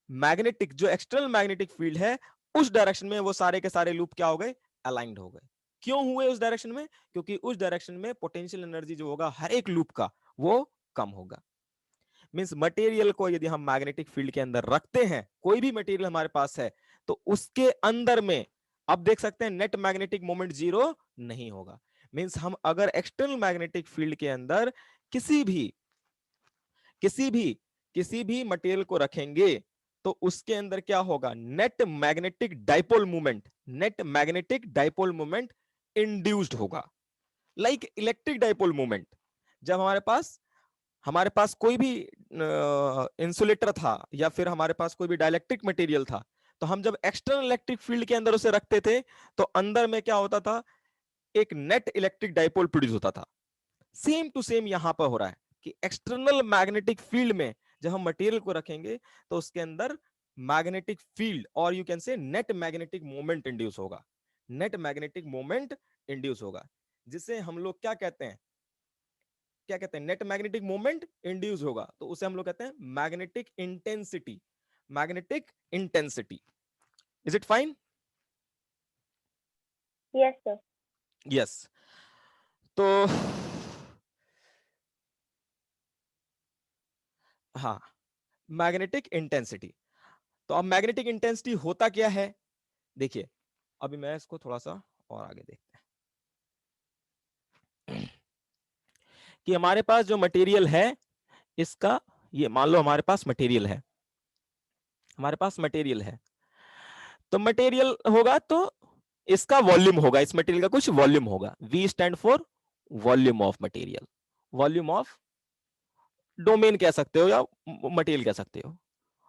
मैग्नेटिक, जो एक्सटर्नल मैग्नेटिक फील्ड है, उस डायरेक्शन में वो सारे के सारे लूप क्या हो गए? अलाइंड हो गए। क्यों हुए उस डायरेक्शन में? क्योंकि उस डायरेक्शन में पोटेंशियल एनर्जी जो होगा हर एक लूप का, वो कम होगा। मींस मटेरियल को यदि हम मैग्नेटिक फील्ड के अंदर रखते हैं, कोई भी मटेरियल हमारे पास है, तो उसके अंदर में अब देख सकते हैं नेट मैग्नेटिक मोमेंट जीरो नहीं होगा। मींस हम अगर एक्सटर्नल मैग्नेटिक फील्ड के अंदर किसी भी किसी भी किसी भी मटेरियल को रखेंगे, तो उसके अंदर क्या होगा? Net magnetic dipole movement, net magnetic dipole movement induced होगा, लाइक इलेक्ट्रिक डाइपोल मूवमेंट। जब हमारे पास कोई भी इंसुलेटर था, या फिर हमारे पास कोई भी डाइलेक्ट्रिक मटेरियल था, तो हम जब एक्सटर्नल इलेक्ट्रिक फील्ड के अंदर उसे रखते थे, तो अंदर में क्या होता था? एक नेट इलेक्ट्रिक डाइपोल प्रोड्यूस होता था। सेम टू सेम यहां पर हो रहा है कि एक्सटर्नल मैग्नेटिक फील्ड में जब हम मटेरियल को रखेंगे, तो उसके अंदर मैग्नेटिक फील्ड, और यू कैन से नेट मैग्नेटिक मोमेंट इंड्यूस होगा, नेट मैग्नेटिक मोमेंट इंड्यूस होगा, जिसे हम लोग क्या कहते हैं? नेट मैग्नेटिक मोमेंट इंड्यूस होगा, तो उसे हम लोग कहते हैं magnetic intensity, magnetic intensity. Is it fine? Yes sir. Yes. तो हाँ, मैग्नेटिक इंटेंसिटी। तो अब मैग्नेटिक इंटेंसिटी होता क्या है? देखिए, अभी मैं इसको थोड़ा सा और आगे देखते हैं कि हमारे पास जो मटेरियल है, इसका, ये मान लो हमारे पास मटेरियल है, हमारे पास मटेरियल है, तो मटेरियल होगा तो इसका वॉल्यूम होगा, इस मटेरियल का कुछ वॉल्यूम होगा। We stand for volume of material, volume of domain कह सकते हो या मटेरियल कह सकते हो।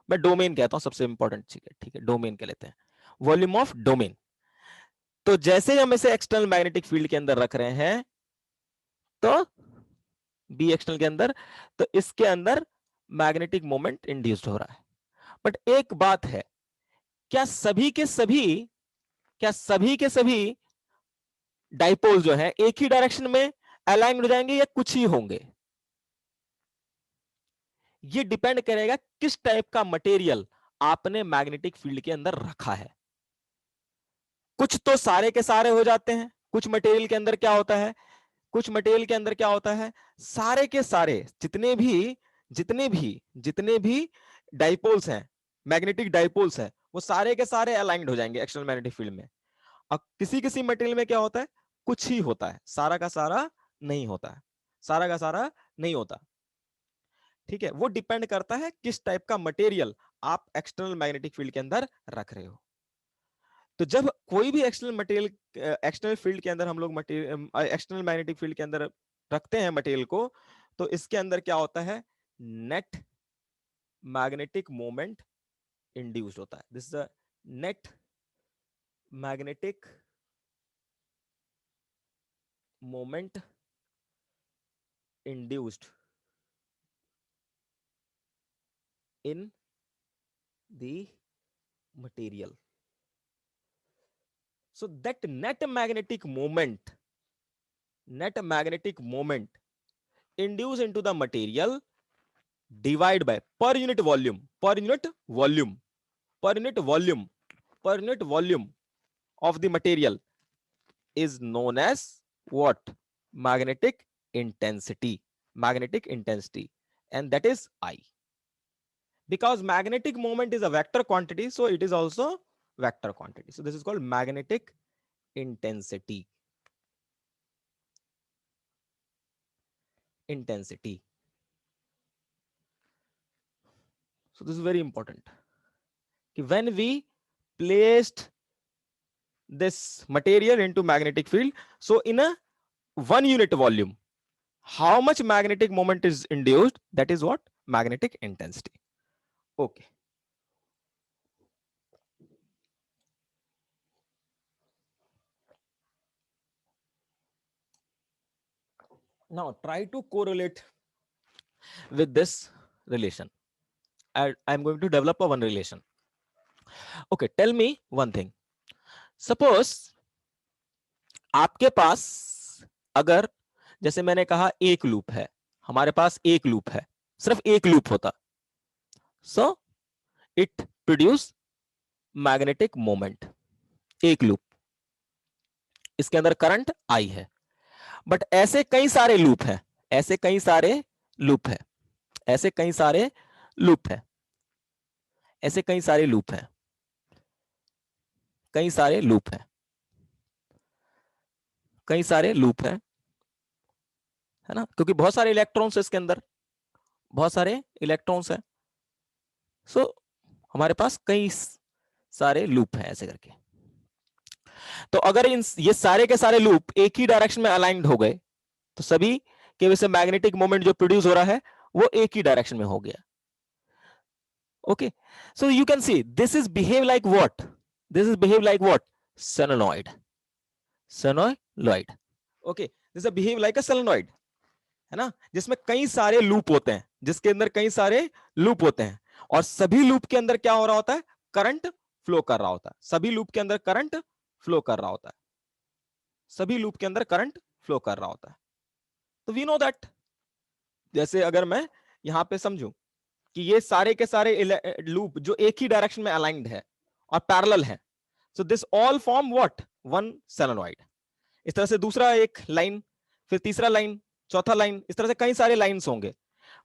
मैं डोमेन कहता हूं, सबसे इंपॉर्टेंट चीज है, ठीक है, डोमेन कह लेते हैं, वॉल्यूम ऑफ डोमेन। तो जैसे हम इसे एक्सटर्नल मैग्नेटिक फील्ड के अंदर रख रहे हैं, तो बी एक्सटर्नल के अंदर, तो इसके अंदर मैग्नेटिक मोमेंट इंड्यूस्ड हो रहा है। बट एक बात है, क्या सभी के सभी क्या सभी के सभी डाइपोल जो है एक ही डायरेक्शन में अलाइन हो जाएंगे, या कुछ ही होंगे? ये डिपेंड करेगा किस टाइप का मटेरियल आपने मैग्नेटिक फील्ड के अंदर रखा है। कुछ तो सारे के सारे हो जाते हैं, कुछ मटेरियल के अंदर क्या होता है, कुछ मटेरियल के अंदर क्या होता है, सारे के सारे जितने भी डाइपोल्स हैं, मैग्नेटिक डाइपोल्स हैं, वो सारे के सारे अलाइंड हो जाएंगे एक्सटर्नल मैग्नेटिक फील्ड में। और किसी किसी मटेरियल में क्या होता है, कुछ ही होता है, सारा का सारा नहीं होता है, सारा का सारा नहीं होता। ठीक है, वो डिपेंड करता है किस टाइप का मटेरियल आप एक्सटर्नल मैग्नेटिक फील्ड के अंदर रख रहे हो। तो जब कोई भी एक्सटर्नल मटेरियल, एक्सटर्नल फील्ड के अंदर हम लोग मटेरियल, एक्सटर्नल मैग्नेटिक फील्ड के अंदर रखते हैं मटेरियल को, तो इसके अंदर क्या होता है? नेट मैग्नेटिक मोमेंट इंड्यूस्ड होता है। This is net magnetic moment induced in the material. So that net magnetic moment induced into the material divide by per unit volume per unit volume of the material is known as what? Magnetic intensity. And that is I. Because magnetic moment is a vector quantity, so it is also vector quantity. So this is called magnetic intensity. So this is very important. When we placed this material into magnetic field, so in a 1 unit volume, how much magnetic moment is induced? That is what? Magnetic intensity. Okay. Now try to correlate with this relation. I'm going to develop a one relation. Okay, tell me one thing. Suppose आपके पास अगर, जैसे मैंने कहा एक loop है, हमारे पास एक loop है, सिर्फ एक लूप होता, सो इट प्रोड्यूस मैग्नेटिक मोमेंट. एक लूप, इसके अंदर करंट आई है. बट ऐसे कई सारे लूप हैं, ऐसे कई सारे लूप हैं, ऐसे कई सारे लूप हैं, ऐसे कई सारे लूप हैं, कई सारे लूप हैं, कई सारे लूप हैं, है ना, क्योंकि बहुत सारे इलेक्ट्रॉन्स इसके अंदर, बहुत सारे इलेक्ट्रॉन्स हैं. सो हमारे पास कई सारे लूप हैं ऐसे करके. तो अगर ये सारे के सारे लूप एक ही डायरेक्शन में अलाइंड हो गए, तो सभी के वजह से मैग्नेटिक मोमेंट जो प्रोड्यूस हो रहा है वो एक ही डायरेक्शन में हो गया. Okay, so you can see this is behave like what? This is behave like what? Solenoid. Solenoid. Okay, this is behave like a solenoid, है ना, जिसमें कई सारे लूप होते हैं, जिसके अंदर कई सारे लूप होते हैं, और सभी लूप के अंदर क्या हो रहा होता है? करंट फ्लो कर रहा होता है. सभी लूप के अंदर करंट फ्लो कर रहा होता है. सभी लूप के अंदर करंट फ्लो कर रहा होता है. तो वी नो दैट, जैसे अगर मैं यहां पे समझूं कि ये सारे के सारे लूप जो एक ही डायरेक्शन में अलाइंड है और पैरेलल है, so this all form what? One solenoid. इस तरह से दूसरा एक लाइन, फिर तीसरा लाइन, चौथा लाइन, इस तरह से कई सारे लाइंस होंगे.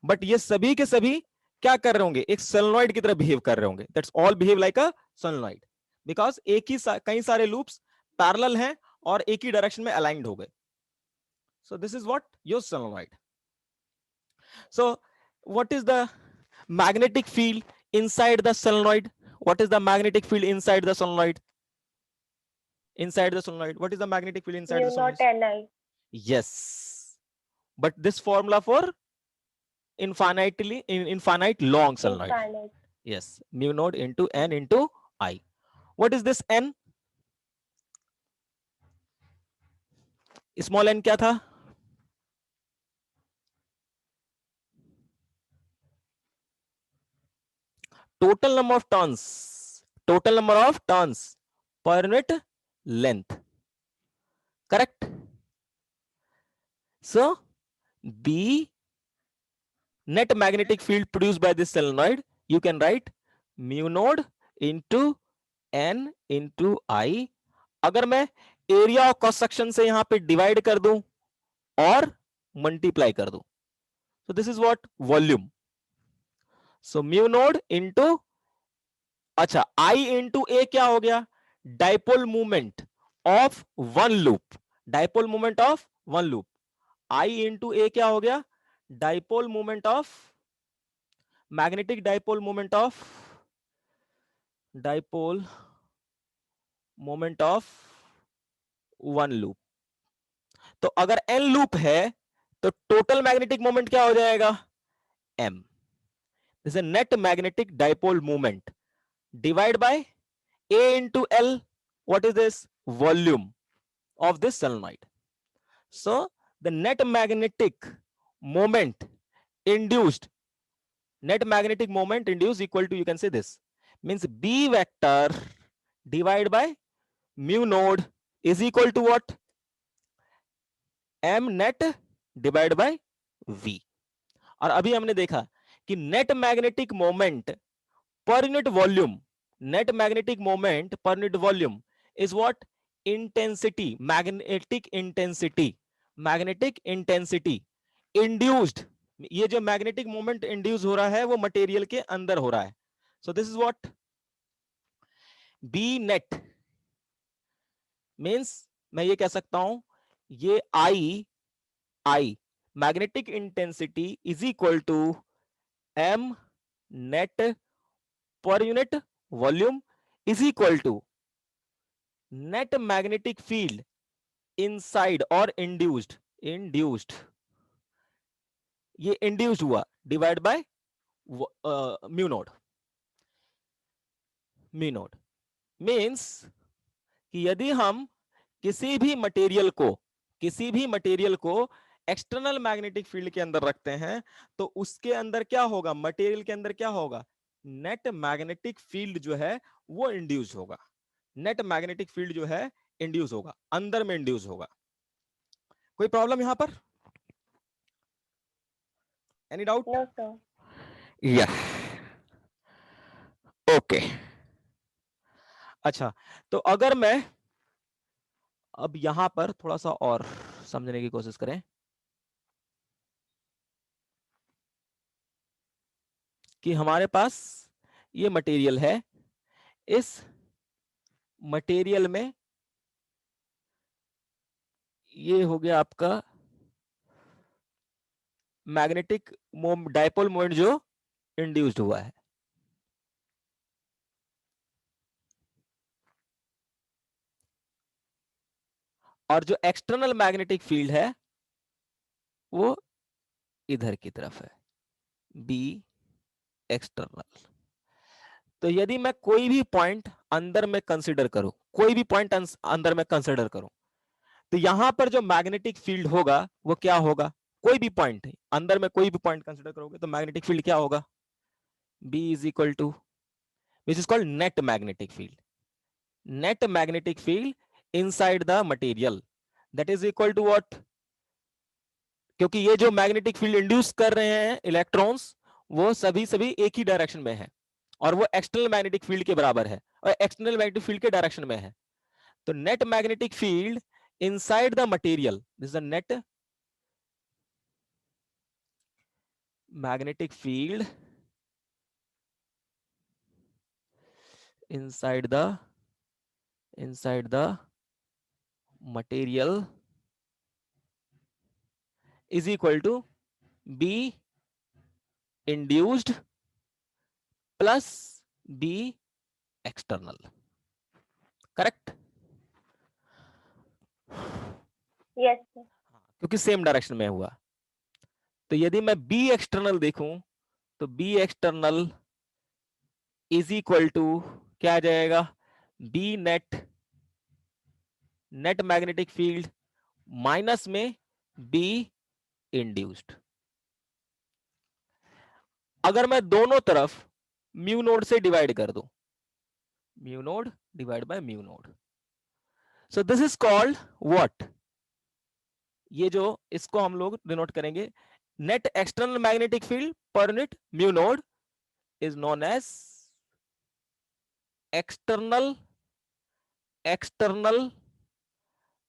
बट ये सभी के सभी क्या कर रहे होंगे? एक सोलेनॉइड की तरह बिहेव कर रहे होंगे. That's all behave like a solenoid, because एक ही कई सारे लूप्स पैरेलल हैं और एक ही डायरेक्शन में अलाइंड हो गए. सो this is what? Your solenoid. So what is the magnetic field inside the solenoid? What is the magnetic field inside the solenoid? Inside the solenoid, what is the magnetic field inside the mu naught solenoid? Ni. Yes, but this formula for infinite long solenoid. Infinite. Yes, mu naught into n into I. What is this n? Small n क्या था? Total number of turns, total number of turns per unit length. Correct? So the net magnetic field produced by this solenoid, you can write mu node into n into I. अगर मैं area of cross section से यहां पे divide कर दूं और multiply कर दूं, so this is what? Volume. So mu node into, अच्छा I into A क्या हो गया? Dipole movement of one loop. Dipole movement of one loop. I into A क्या हो गया? Dipole movement of, magnetic dipole movement of, dipole moment of one loop. तो अगर n loop है तो टोटल मैग्नेटिक मोमेंट क्या हो जाएगा? m. This is net magnetic dipole movement divide by a into L. What is this? Volume of this solenoid. So the net magnetic moment induced, net magnetic moment induced equal to, you can say this, means B vector divided by mu node is equal to what? M net divided by V. और अभी हमने देखा कि net magnetic moment पर unit volume net magnetic moment per unit volume is what? Intensity, magnetic intensity, magnetic intensity induced. ये जो magnetic moment induce हो रहा है वो मटेरियल के अंदर हो रहा है. So this is what B net means. मैं ये कह सकता हूं ये I magnetic intensity is equal to M net per unit volume is equal to net magnetic field inside और इंड्यूस्ड ये इंड्यूस्ड हुआ divide by mu naught. Mu naught means कि यदि हम किसी भी मटेरियल को एक्सटर्नल मैग्नेटिक फील्ड के अंदर रखते हैं तो उसके अंदर क्या होगा? मटेरियल के अंदर क्या होगा? नेट मैग्नेटिक फील्ड जो है वो इंड्यूस होगा. नेट मैग्नेटिक फील्ड जो है इंड्यूस होगा, अंदर में इंड्यूस होगा. कोई प्रॉब्लम यहां पर? Any doubt? No sir. Yes. Okay. अच्छा, तो अगर मैं अब यहां पर थोड़ा सा और समझने की कोशिश करें कि हमारे पास ये मटेरियल है, इस मटेरियल में ये हो गया आपका मैग्नेटिक डायपोल मोमेंट जो इंड्यूस्ड हुआ है. और जो एक्सटर्नल मैग्नेटिक फील्ड है वो इधर की तरफ है, बी एक्सटर्नल. तो यदि मैं कोई भी पॉइंट अंदर में कंसीडर करूं, तो यहां पर जो मैग्नेटिक फील्ड होगा वो क्या होगा? कोई भी पॉइंट अंदर में, कोई भी पॉइंट कंसीडर करोगे तो मैग्नेटिक फील्ड क्या होगा? B is equal to which is called net magnetic field. Net magnetic field inside the material that is equal to what? क्योंकि ये जो मैग्नेटिक फील्ड इंड्यूस कर रहे हैं इलेक्ट्रॉन्स वो सभी एक ही डायरेक्शन में है और वो एक्सटर्नल मैग्नेटिक फील्ड के बराबर है और एक्सटर्नल मैग्नेटिक फील्ड के डायरेक्शन में है. तो net magnetic field inside the material, this is the net magnetic field inside the material is equal to B induced plus B external. Correct? Yes sir. क्योंकि same direction में हुआ. तो यदि मैं B एक्सटर्नल देखूं तो B external is equal to क्या आ जाएगा? B net magnetic field minus में B इंड्यूस्ड. अगर मैं दोनों तरफ म्यू नोड से डिवाइड कर दूं, mu naught divide by mu naught, so this is called what? ये जो इसको हम लोग डिनोट करेंगे net external magnetic field per unit mu naught is known as external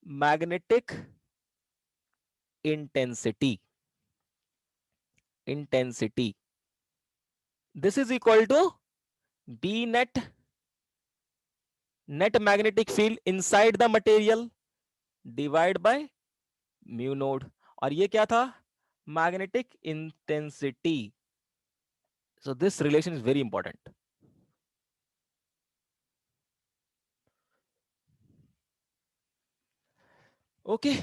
magnetic intensity. This is equal to B net magnetic field inside the material divide by mu node. और ये क्या था? Magnetic intensity. So this relation is very important. Okay.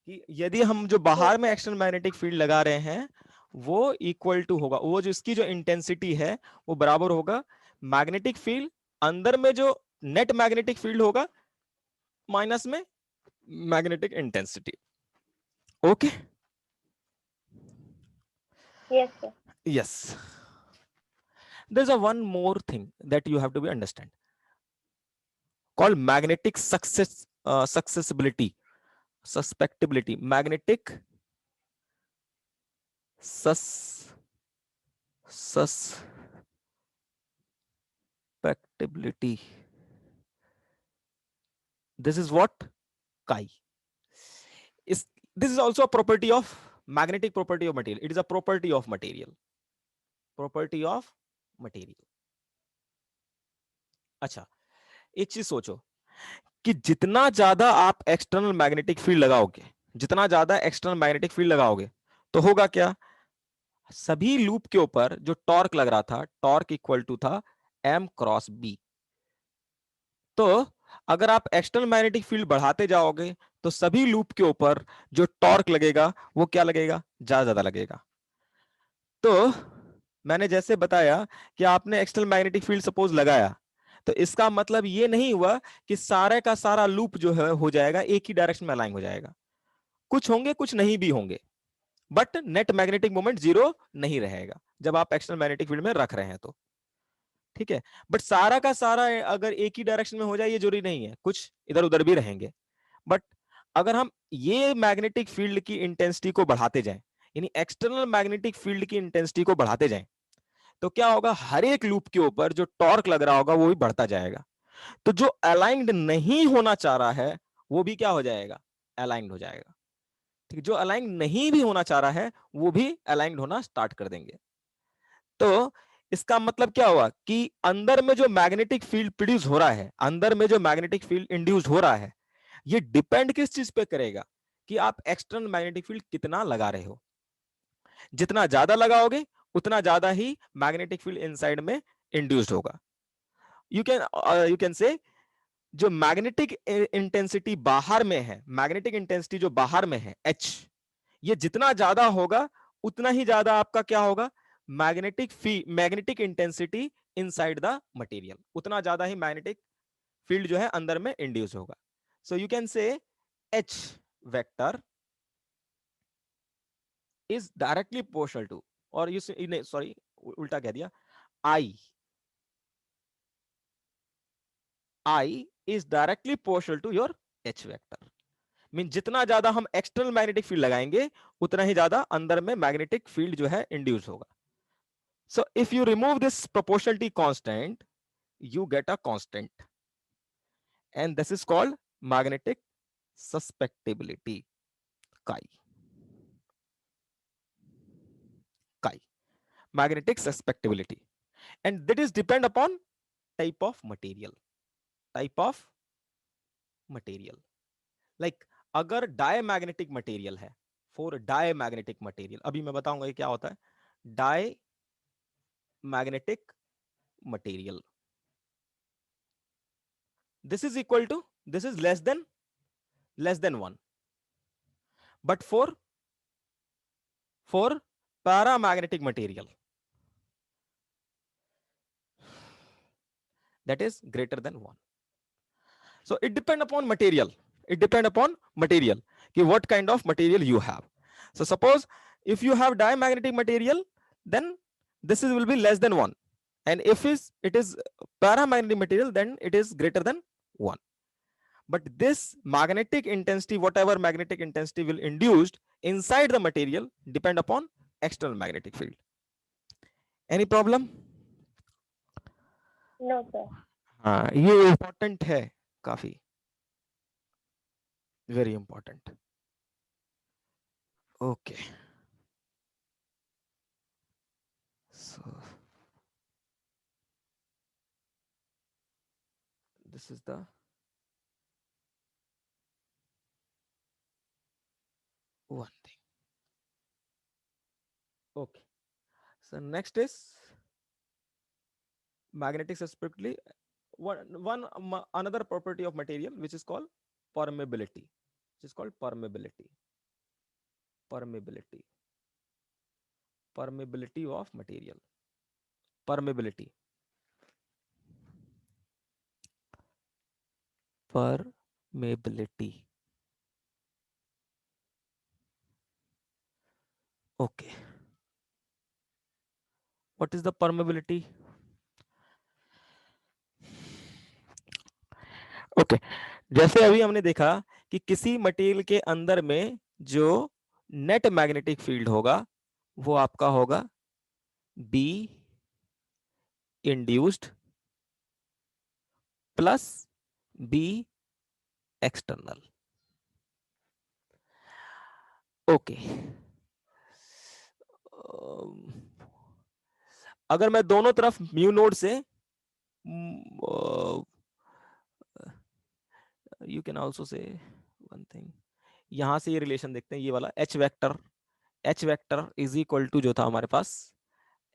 कि यदि हम जो बाहर में एक्सटर्नल मैग्नेटिक फील्ड लगा रहे हैं वो इक्वल टू होगा, वो जो इसकी जो इंटेंसिटी है वो बराबर होगा मैग्नेटिक फील्ड अंदर में जो नेट मैग्नेटिक फील्ड होगा माइनस में magnetic intensity. Okay? Yes sir. Yes. There's a one more thing that you have to be understand called magnetic susceptibility. Magnetic Susceptibility. This is what? Chi. This is also a property of magnetic property of material. It is a property of material. Property of material. अच्छा, एक चीज सोचो कि जितना ज्यादा आप external magnetic field लगाओगे, जितना ज्यादा एक्सटर्नल मैग्नेटिक फील्ड लगाओगे, तो होगा क्या? सभी लूप के ऊपर जो टॉर्क लग रहा था, टॉर्क इक्वल टू था m क्रॉस b। तो अगर आप एक्सटर्नल मैग्नेटिक फील्ड बढ़ाते जाओगे तो सभी लूप के ऊपर जो टॉर्क लगेगा वो क्या लगेगा? ज्यादा लगेगा। तो मैंने जैसे बताया कि आपने एक्सटर्नल मैग्नेटिक फील्ड सपोज लगाया, तो इसका मतलब ये नहीं हुआ कि सारे का सारा लूप जो है हो जाएगा एक ही डायरेक्शन में अलाइन हो जाएगा। कुछ होंगे, कुछ नहीं भी होंगे, but net magnetic moment zero नहीं रहेगा जब आप एक्सटर्नल मैग्नेटिक फील्ड में रख रहे हैं तो। ठीक है, बट सारा का सारा अगर एक ही डायरेक्शन में हो जाए ये जरूरी नहीं है, कुछ इधर उधर भी रहेंगे। बट अगर हम ये मैग्नेटिक फील्ड की इंटेंसिटी को बढ़ाते जाएं, यानी एक्सटर्नल मैग्नेटिक फील्ड की इंटेंसिटी को बढ़ाते जाएं, तो क्या होगा? हर एक लूप के ऊपर जो टॉर्क लग रहा होगा वो भी बढ़ता जाएगा। तो जो अलाइंड नहीं होना चाह रहा है वो भी क्या हो जाएगा? अलाइंड हो जाएगा। ठीक है, जो अलाइन नहीं भी होना चाह रहा है वो भी अलाइंड होना स्टार्ट कर देंगे। तो इसका मतलब क्या हुआ कि अंदर में जो मैग्नेटिक फील्ड प्रोड्यूस हो रहा है, अंदर में जो मैग्नेटिक फील्ड इंड्यूस हो रहा है, ये डिपेंड किस चीज पे करेगा? कि आप एक्सटर्नल मैग्नेटिक फील्ड कितना लगा रहे हो। जितना ज्यादा लगाओगे उतना ज्यादा ही मैग्नेटिक फील्ड इनसाइड में इंड्यूस्ड होगा। यू कैन से जो मैग्नेटिक इंटेंसिटी बाहर में है, मैग्नेटिक इंटेंसिटी जो बाहर में है H, ये जितना ज्यादा होगा उतना ही ज्यादा आपका क्या होगा? Magnetic intensity inside the material, उतना ज्यादा ही मैग्नेटिक फील्ड जो है अंदर में इंड्यूस होगा। So you can say H vector is directly proportional to, और यू सॉरी उल्टा कह दिया, I is directly proportional to your H vector। Mean जितना ज्यादा हम एक्सटर्नल मैग्नेटिक फील्ड लगाएंगे उतना ही ज्यादा अंदर में मैग्नेटिक फील्ड जो है इंड्यूस होगा। So if you remove this proportionality constant you get a constant, and this is called magnetic susceptibility, chi chi magnetic susceptibility, and that is depend upon type of material, type of material। like अगर diamagnetic material है, for diamagnetic material, अभी मैं बताऊंगा ये क्या होता है। Diamagnetic material, this is equal to, this is less than 1, but for paramagnetic material that is greater than 1। so it depend upon material, it depend upon material कि what kind of material you have। so suppose if you have diamagnetic material, then this will be less than 1, and if it is paramagnetic material, then it is greater than 1। but this magnetic intensity, whatever magnetic intensity will induced inside the material, depend upon external magnetic field। any problem? No, sir. हाँ, ये important है काफी, very important. Okay, so this is the one thing। okay, so next is magnetic susceptibility, another property of material which is called permeability, permeability of material, permeability okay, what is the permeability? Okay, जैसे अभी हमने देखा कि किसी material के अंदर में जो नेट मैग्नेटिक फील्ड होगा वो आपका होगा B induced plus B external. Okay अगर मैं दोनों तरफ म्यू नोड से you can also say one thing, यहां से ये रिलेशन देखते हैं, ये वाला H vector is equal to जो था हमारे पास,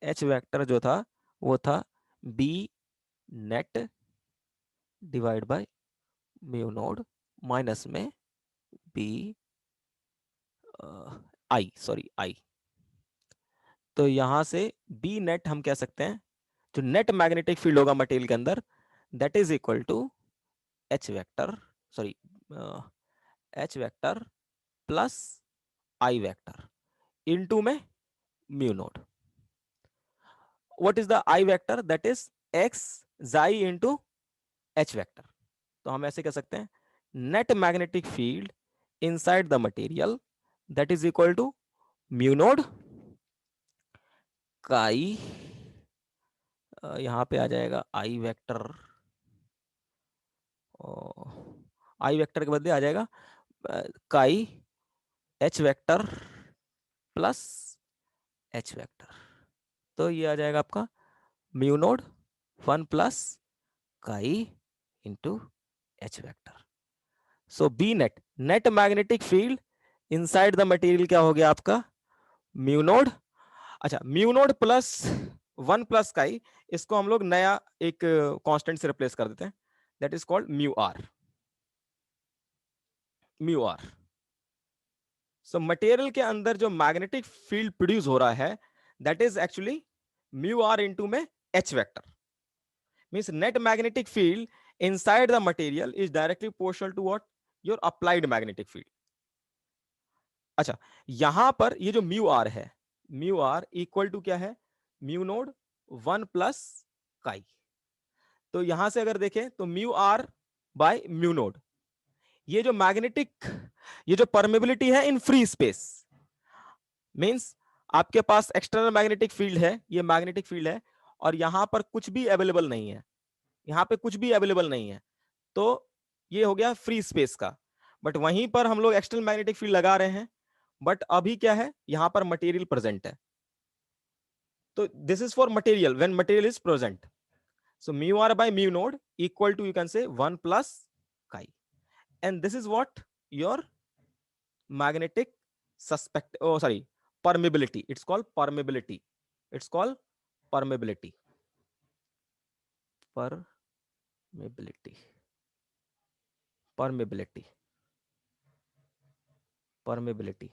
एच वेक्टर जो था वो था B net divide by mu naught minus में बी आई। तो यहां से बी नेट हम कह सकते हैं, जो नेट मैग्नेटिक फील्ड होगा मटेरियल के अंदर, that is equal to H vector, sorry H vector plus I vector into में mu naught. What is the I vector? That is xi into H vector. तो हम ऐसे कह सकते हैं net magnetic field inside the material that is equal to mu naught chi, यहां पे आ जाएगा आई वेक्टर, आई वेक्टर के बदले आ जाएगा chi H vector plus H vector. तो ये आ जाएगा आपका mu naught 1 plus chi into H vector. So B net, net magnetic field inside the material क्या हो गया आपका? Mu naught. अच्छा, mu naught plus 1 plus chi, इसको हम लोग नया एक कांस्टेंट से रिप्लेस कर देते हैं, that is called mu R. Mu R. So material के अंदर जो मैग्नेटिक फील्ड प्रोड्यूस हो रहा है that is actually mu R into में H vector. Means net magnetic field inside the material is directly proportional to what? Your applied magnetic field. अच्छा, यहां पर ये जो म्यू आर है, म्यू आर इक्वल टू क्या है? म्यू नोड 1 प्लस काई. तो यहां से अगर देखें तो mu R by mu naught, ये जो मैग्नेटिक, ये जो परमेबिलिटी है इन फ्री स्पेस, मींस आपके पास एक्सटर्नल मैग्नेटिक फील्ड है, ये मैग्नेटिक फील्ड है, और यहां पर कुछ भी अवेलेबल नहीं है, यहां पे कुछ भी अवेलेबल नहीं है, तो ये हो गया फ्री स्पेस का. बट वहीं पर हम लोग एक्सटर्नल मैग्नेटिक फील्ड लगा रहे हैं, बट अभी क्या है, यहां पर मटेरियल प्रेजेंट है. तो this is for material when material is present. So mu R by mu naught equal to, you can say 1 plus काई, and this is what your magnetic suspect, oh sorry, permeability. It's called permeability. It's called permeability. Permeability. Permeability. Permeability.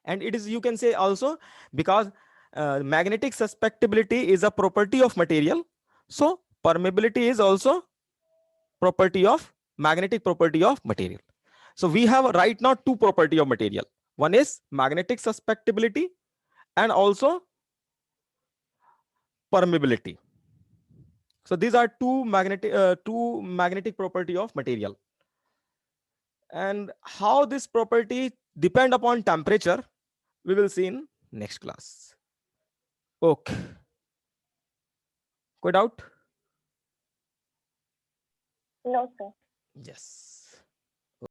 And it is, you can say also, because magnetic susceptibility is a property of material, so permeability is also property of magnetic property of material. So we have right now two property of material. One is magnetic susceptibility and also permeability. So these are two magnetic property of material. And how this property depend upon temperature, we will see in next class. Okay. કોઈ doubt? No, sir. Yes.